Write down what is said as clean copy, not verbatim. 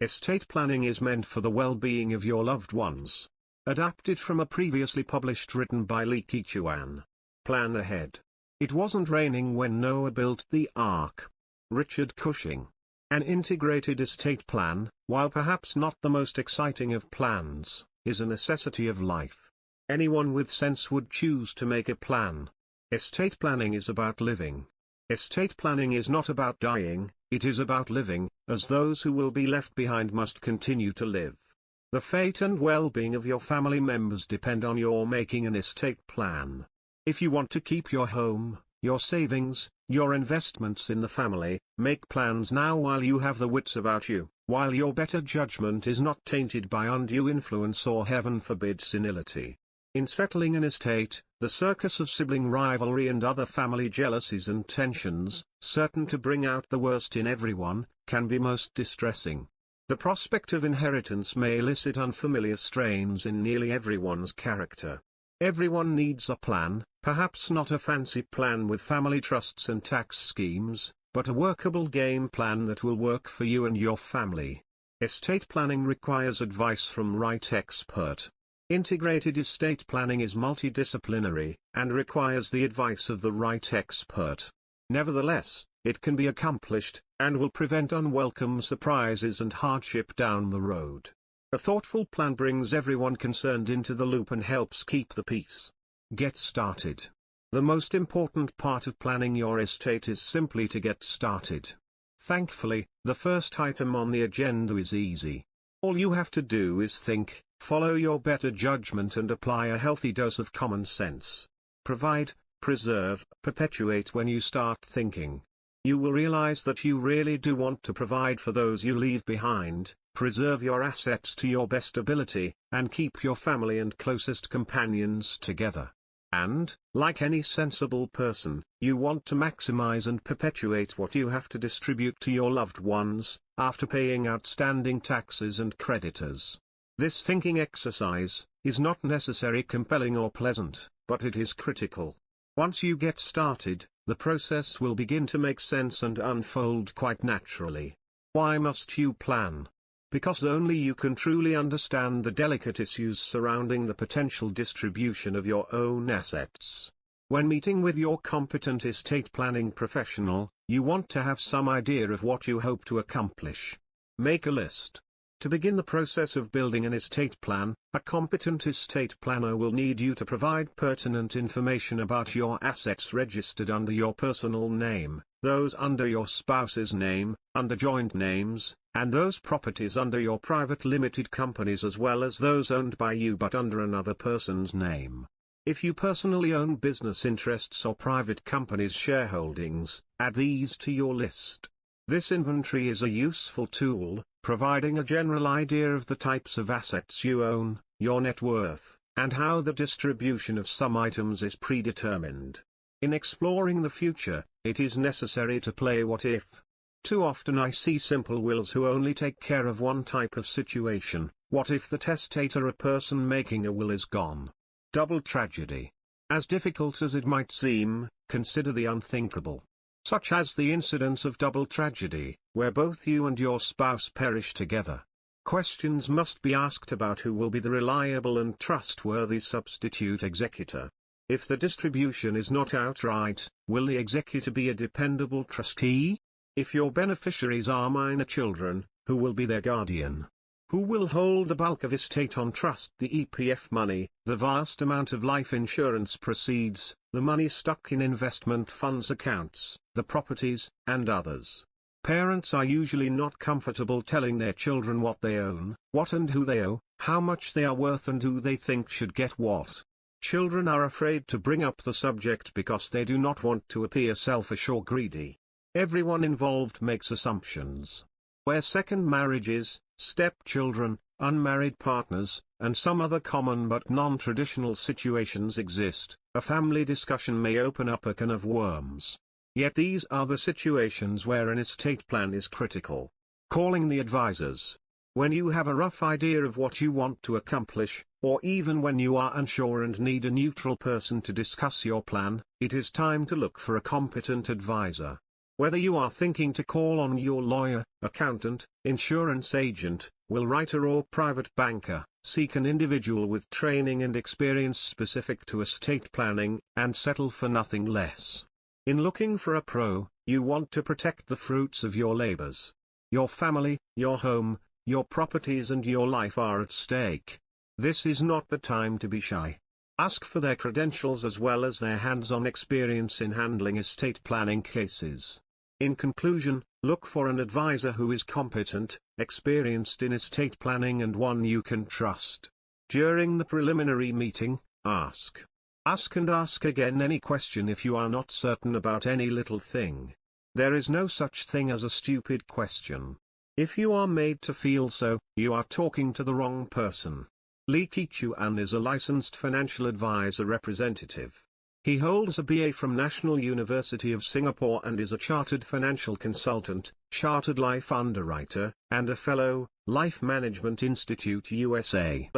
Estate planning is meant for the well-being of your loved ones. Adapted from a previously published written by Li Keqiang. Plan ahead. It wasn't raining when Noah built the ark. Richard Cushing. An integrated estate plan, while perhaps not the most exciting of plans, is a necessity of life. Anyone with sense would choose to make a plan. Estate planning is about living. Estate planning is not about dying, it is about living, as those who will be left behind must continue to live. The fate and well-being of your family members depend on your making an estate plan. If you want to keep your home, your savings, your investments in the family, make plans now while you have the wits about you, while your better judgment is not tainted by undue influence or heaven forbid senility. In settling an estate, the circus of sibling rivalry and other family jealousies and tensions, certain to bring out the worst in everyone, can be most distressing. The prospect of inheritance may elicit unfamiliar strains in nearly everyone's character. Everyone needs a plan, perhaps not a fancy plan with family trusts and tax schemes, but a workable game plan that will work for you and your family. Estate planning requires advice from right expert. Integrated estate planning is multidisciplinary, and requires the advice of the right expert. Nevertheless, it can be accomplished, and will prevent unwelcome surprises and hardship down the road. A thoughtful plan brings everyone concerned into the loop and helps keep the peace. Get started. The most important part of planning your estate is simply to get started. Thankfully, the first item on the agenda is easy. All you have to do is think, follow your better judgment and apply a healthy dose of common sense. Provide, preserve, perpetuate. When you start thinking, you will realize that you really do want to provide for those you leave behind, preserve your assets to your best ability, and keep your family and closest companions together. And, like any sensible person, you want to maximize and perpetuate what you have to distribute to your loved ones, after paying outstanding taxes and creditors. This thinking exercise is not necessarily compelling or pleasant, but it is critical. Once you get started, the process will begin to make sense and unfold quite naturally. Why must you plan? Because only you can truly understand the delicate issues surrounding the potential distribution of your own assets. When meeting with your competent estate planning professional, you want to have some idea of what you hope to accomplish. Make a list. To begin the process of building an estate plan, a competent estate planner will need you to provide pertinent information about your assets registered under your personal name, those under your spouse's name, under joint names, and those properties under your private limited companies, as well as those owned by you but under another person's name. If you personally own business interests or private companies' shareholdings, add these to your list. This inventory is a useful tool, providing a general idea of the types of assets you own, your net worth, and how the distribution of some items is predetermined. In exploring the future, it is necessary to play what if. Too often I see simple wills who only take care of one type of situation. What if the testator, a person making a will, is gone? Double tragedy. As difficult as it might seem, consider the unthinkable. Such as the incidence of double tragedy, where both you and your spouse perish together. Questions must be asked about who will be the reliable and trustworthy substitute executor. If the distribution is not outright, will the executor be a dependable trustee? If your beneficiaries are minor children, who will be their guardian? Who will hold the bulk of estate on trust? The EPF money, the vast amount of life insurance proceeds, the money stuck in investment funds accounts, the properties, and others. Parents are usually not comfortable telling their children what they own, what and who they owe, how much they are worth and who they think should get what. Children are afraid to bring up the subject because they do not want to appear selfish or greedy. Everyone involved makes assumptions. Where second marriages, stepchildren, unmarried partners, and some other common but non-traditional situations exist, a family discussion may open up a can of worms. Yet these are the situations where an estate plan is critical. Calling the advisors. When you have a rough idea of what you want to accomplish, or even when you are unsure and need a neutral person to discuss your plan, it is time to look for a competent advisor. Whether you are thinking to call on your lawyer, accountant, insurance agent, will writer or private banker, seek an individual with training and experience specific to estate planning, and settle for nothing less. In looking for a pro, you want to protect the fruits of your labors. Your family, your home, your properties and your life are at stake. This is not the time to be shy. Ask for their credentials as well as their hands-on experience in handling estate planning cases. In conclusion, look for an advisor who is competent, experienced in estate planning and one you can trust. During the preliminary meeting, ask. Ask and ask again any question if you are not certain about any little thing. There is no such thing as a stupid question. If you are made to feel so, you are talking to the wrong person. Lee Ki-Chuan is a licensed financial advisor representative. He holds a BA from National University of Singapore and is a chartered financial consultant, chartered life underwriter, and a fellow, Life Management Institute USA.